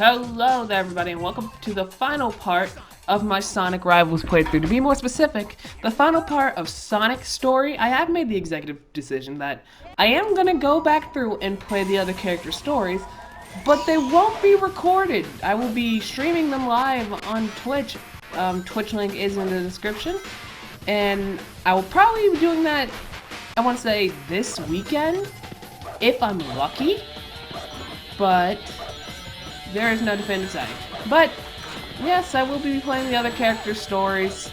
Hello there everybody and welcome to the final part of my Sonic Rivals playthrough. To be more specific, the final part of Sonic's story. I have made the executive decision that I am going to go back through and play the other characters' stories, but they won't be recorded. I will be streaming them live on Twitch. Twitch link is in the description, and I will probably be doing that, I want to say, this weekend, if I'm lucky, but there is no definitive saying. But yes, I will be playing the other characters' stories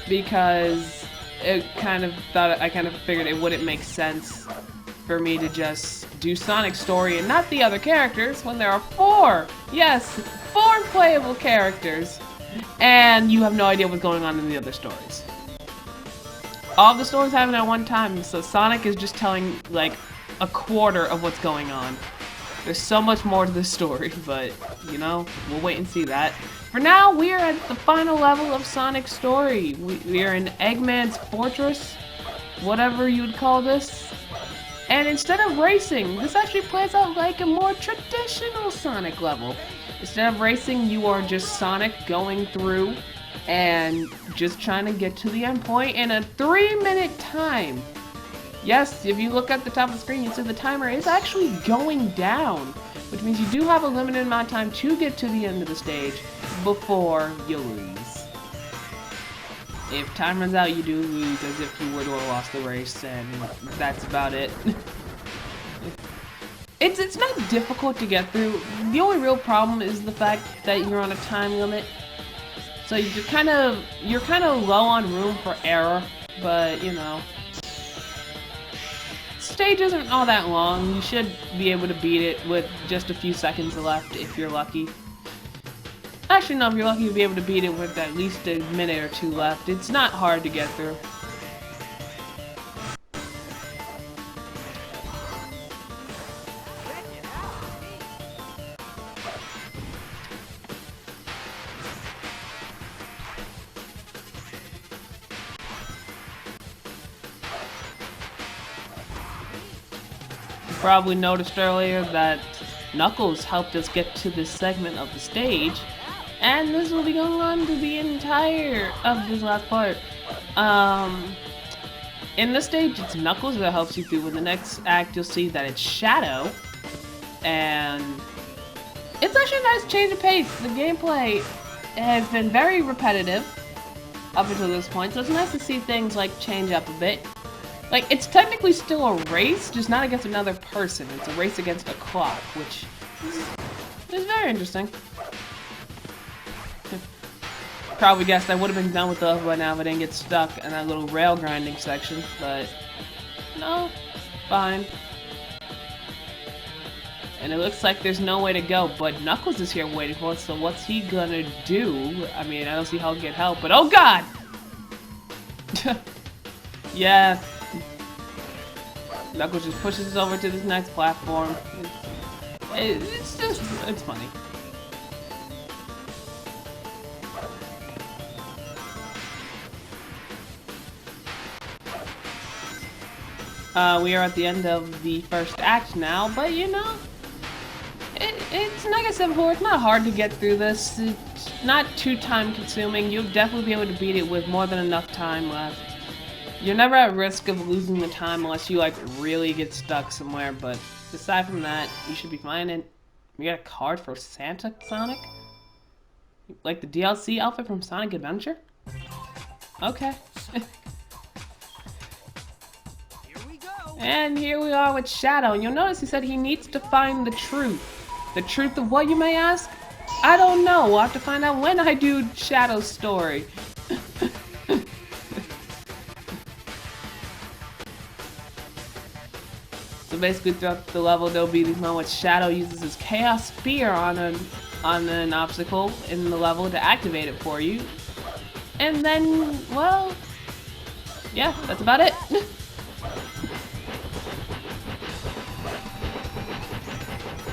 because I kind of figured it wouldn't make sense for me to just do Sonic's story and not the other characters when there are four playable characters and you have no idea what's going on in the other stories. All the stories happen at one time, so Sonic is just telling like a quarter of what's going on. There's so much more to this story, but, you know, we'll wait and see that. For now, we are at the final level of Sonic's story. We are in Eggmans Fortress, whatever you would call this. And instead of racing, this actually plays out like a more traditional Sonic level. Instead of racing, you are just Sonic going through and just trying to get to the end point in a 3-minute time. Yes, if you look at the top of the screen, you see the timer is actually going down, which means you do have a limited amount of time to get to the end of the stage before you lose. If time runs out, you do lose as if you would have lost the race, and that's about it. It's not difficult to get through. The only real problem is the fact that you're on a time limit. So you're kind of low on room for error, but you know. Stage isn't all that long. You should be able to beat it with just a few seconds left if you're lucky. Actually, no, if you're lucky, you'll be able to beat it with at least a minute or two left. It's not hard to get through. Probably noticed earlier that Knuckles helped us get to this segment of the stage, and this will be going on to the entire of this last part. In this stage, it's Knuckles that helps you through. In the next act, you'll see that it's Shadow, and it's actually a nice change of pace. The gameplay has been very repetitive up until this point, so it's nice to see things like change up a bit. Like, it's technically still a race, just not against another person. It's a race against a clock, which is very interesting. Probably guessed I would have been done with those by now if I didn't get stuck in that little rail grinding section, but no, fine. And it looks like there's no way to go, but Knuckles is here waiting for us, so what's he gonna do? I mean, I don't see how he'll get help, but oh god! Yeah. Knuckles just pushes us over to this next platform. It's funny. We are at the end of the first act now, but you know, it's like I said before, it's not hard to get through this. It's not too time consuming. You'll definitely be able to beat it with more than enough time left. You're never at risk of losing the time unless you like really get stuck somewhere, but aside from that, you should be fine. And we got a card for Santa Sonic? Like the DLC outfit from Sonic Adventure? Okay. And here we are with Shadow, and you'll notice he said he needs to find the truth. The truth of what, you may ask? I don't know. We'll have to find out when I do Shadow's story. So basically throughout the level there'll be these moments Shadow uses his Chaos Spear on an obstacle in the level to activate it for you. And then, well, yeah, that's about it.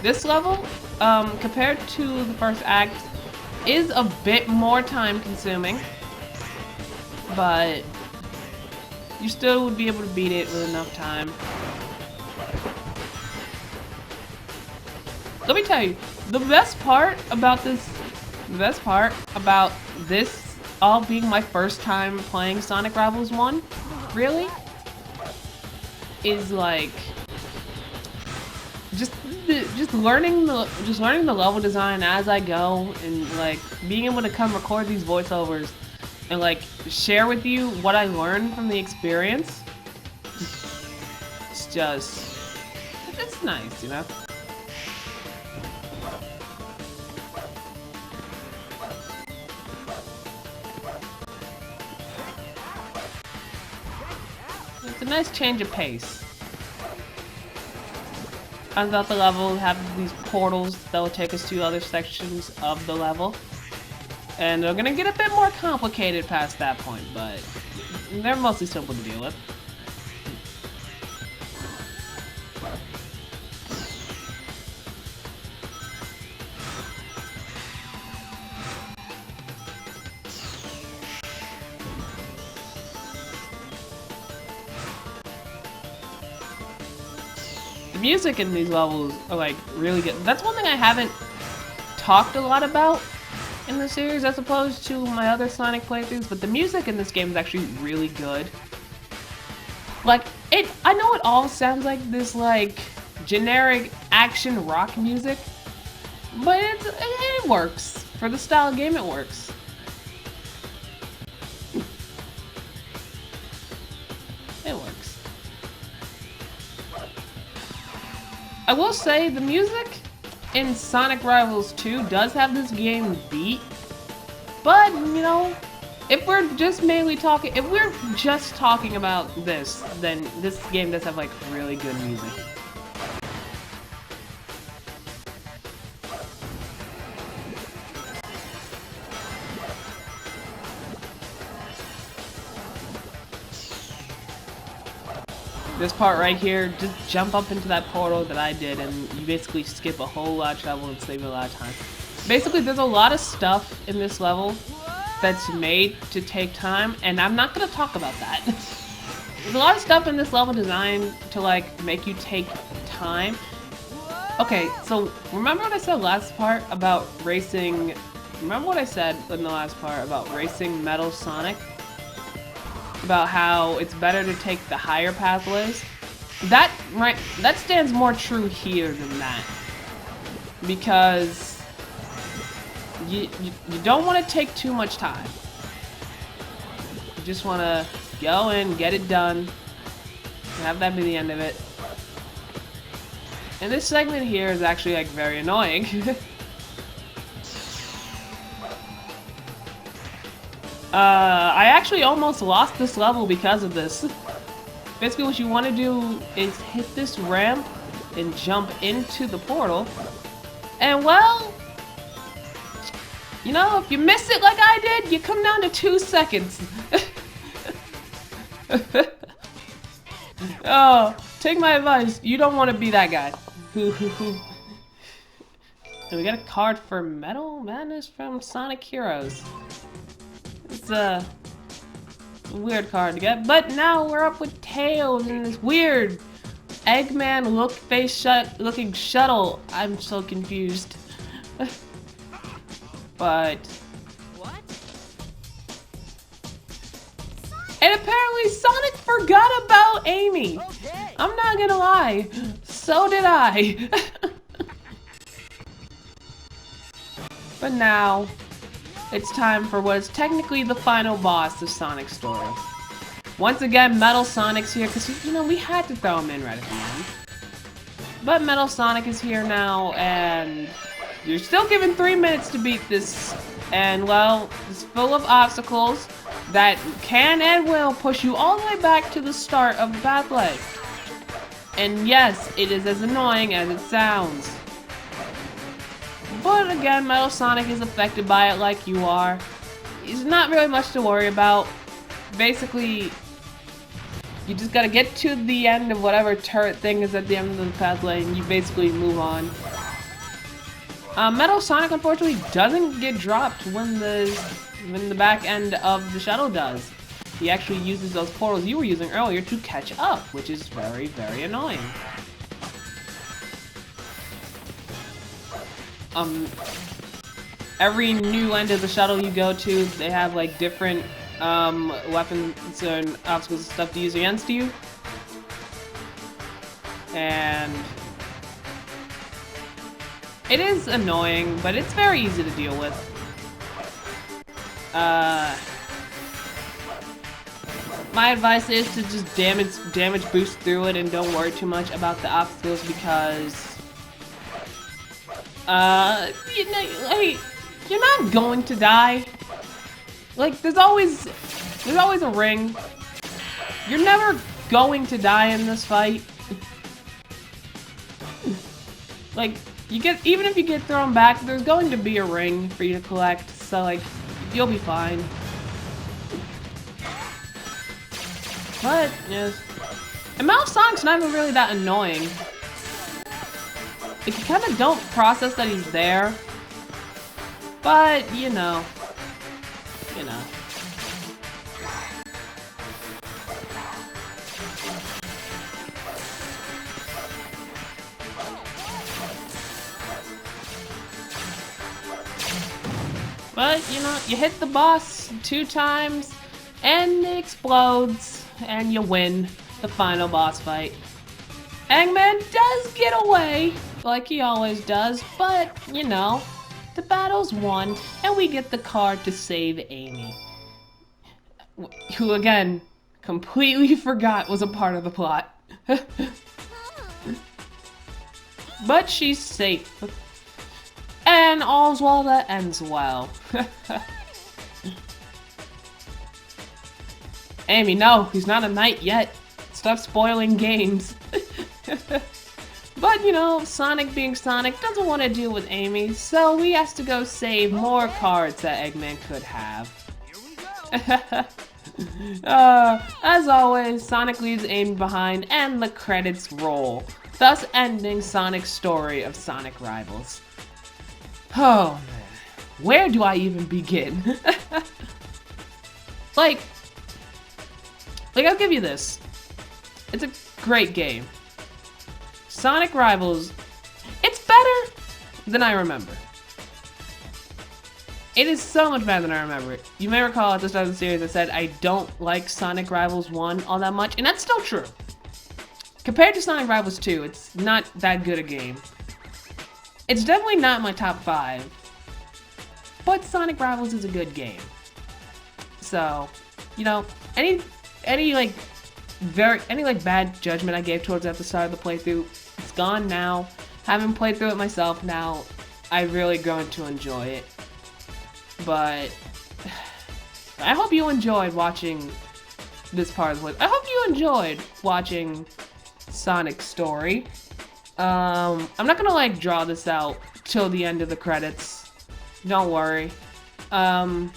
This level, compared to the first act, is a bit more time consuming, but you still would be able to beat it with enough time. let me tell you, the best part about this all being my first time playing Sonic Rivals 1, really, is like just learning the level design as I go, and like being able to come record these voiceovers and like share with you what I learned from the experience. It's nice, you know? It's a nice change of pace. I thought the level would have these portals that will take us to other sections of the level. And they're gonna get a bit more complicated past that point, but they're mostly simple to deal with. The music in these levels are like really good. That's one thing I haven't talked a lot about in the series as opposed to my other Sonic playthroughs, but the music in this game is actually really good. Like, I know it all sounds like this like generic action rock music, but it works. For the style of game, it works. It works. I will say the music in Sonic Rivals 2 does have this game beat, but you know, if we're just talking about this, then this game does have like really good music. This part right here, just jump up into that portal that I did, and you basically skip a whole lot of travel and save a lot of time. Basically, there's a lot of stuff in this level that's made to take time, and I'm not gonna talk about that. There's a lot of stuff in this level designed to like make you take time. Okay, so remember what I said last part about racing? Remember what I said in the last part about racing Metal Sonic? About how it's better to take the higher pathways. That stands more true here than that, because you don't want to take too much time. You just want to go in, get it done, and have that be the end of it. And this segment here is actually like very annoying. I actually almost lost this level because of this. Basically what you want to do is hit this ramp and jump into the portal. And well, you know, if you miss it like I did, you come down to 2 seconds. Oh, take my advice. You don't want to be that guy. And we got a card for Metal Madness from Sonic Heroes. It's a weird card to get, but now we're up with Tails and this weird Eggman looking shuttle. I'm so confused. But what? And apparently Sonic forgot about Amy. Okay. I'm not gonna lie, so did I. But now it's time for what is technically the final boss of Sonic's story. Once again, Metal Sonic's here, because, you know, we had to throw him in right at the end. But Metal Sonic is here now, and you're still given 3 minutes to beat this. And, well, it's full of obstacles that can and will push you all the way back to the start of the pathway. And yes, it is as annoying as it sounds. But again, Metal Sonic is affected by it like you are. It's not really much to worry about. Basically, you just gotta get to the end of whatever turret thing is at the end of the pathway and you basically move on. Metal Sonic unfortunately doesn't get dropped when the back end of the shuttle does. He actually uses those portals you were using earlier to catch up, which is very, very annoying. um, every new end of the shuttle you go to, they have like different weapons and obstacles and stuff to use against you. And it is annoying, but it's very easy to deal with. My advice is to just damage boost through it and don't worry too much about the obstacles because, you know, like, you're not going to die. Like, there's always a ring. You're never going to die in this fight. Like, even if you get thrown back, there's going to be a ring for you to collect, so like, you'll be fine. But, yes. And Mouse Sonic's not even really that annoying. Like, you kind of don't process that he's there. But, you know. You know. But, you know, you hit the boss 2 times, and it explodes, and you win the final boss fight. Eggman does get away, like he always does, but, you know, the battle's won, and we get the card to save Amy. Who, again, completely forgot was a part of the plot. But she's safe. And all's well that ends well. Amy, no, he's not a knight yet. Stop spoiling games. But, you know, Sonic being Sonic doesn't want to deal with Amy, so he has to go save more cards that Eggman could have. As always, Sonic leaves Amy behind and the credits roll, thus ending Sonic's story of Sonic Rivals. Oh man, where do I even begin? Like, I'll give you this. It's a great game. Sonic Rivals, it's better than I remember. It is so much better than I remember. You may recall at the start of the series I said I don't like Sonic Rivals 1 all that much, and that's still true. Compared to Sonic Rivals 2, it's not that good a game. It's definitely not my top 5, but Sonic Rivals is a good game. So, you know, any bad judgment I gave towards at the start of the playthrough, it's gone now. Having played through it myself now, I really grown to enjoy it. But I hope you enjoyed watching this part of it. I hope you enjoyed watching Sonic's story. I'm not gonna like draw this out till the end of the credits. Don't worry. But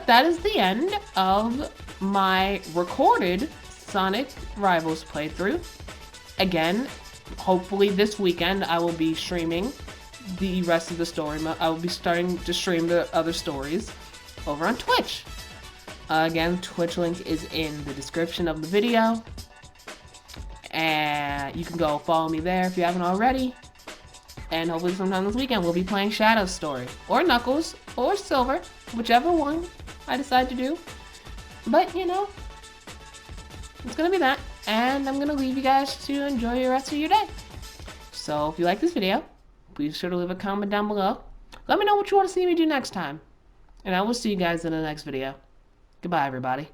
that is the end of my recorded Sonic Rivals playthrough. Again, hopefully this weekend I will be streaming the rest of the story. I will be starting to stream the other stories over on Twitch. Again, Twitch link is in the description of the video. And you can go follow me there if you haven't already. And hopefully sometime this weekend we'll be playing Shadow's story. Or Knuckles, or Silver, whichever one I decide to do. But, you know, it's gonna be that. And I'm gonna leave you guys to enjoy the rest of your day. So if you like this video, please sure to leave a comment down below. Let me know what you want to see me do next time. And I will see you guys in the next video. Goodbye, everybody.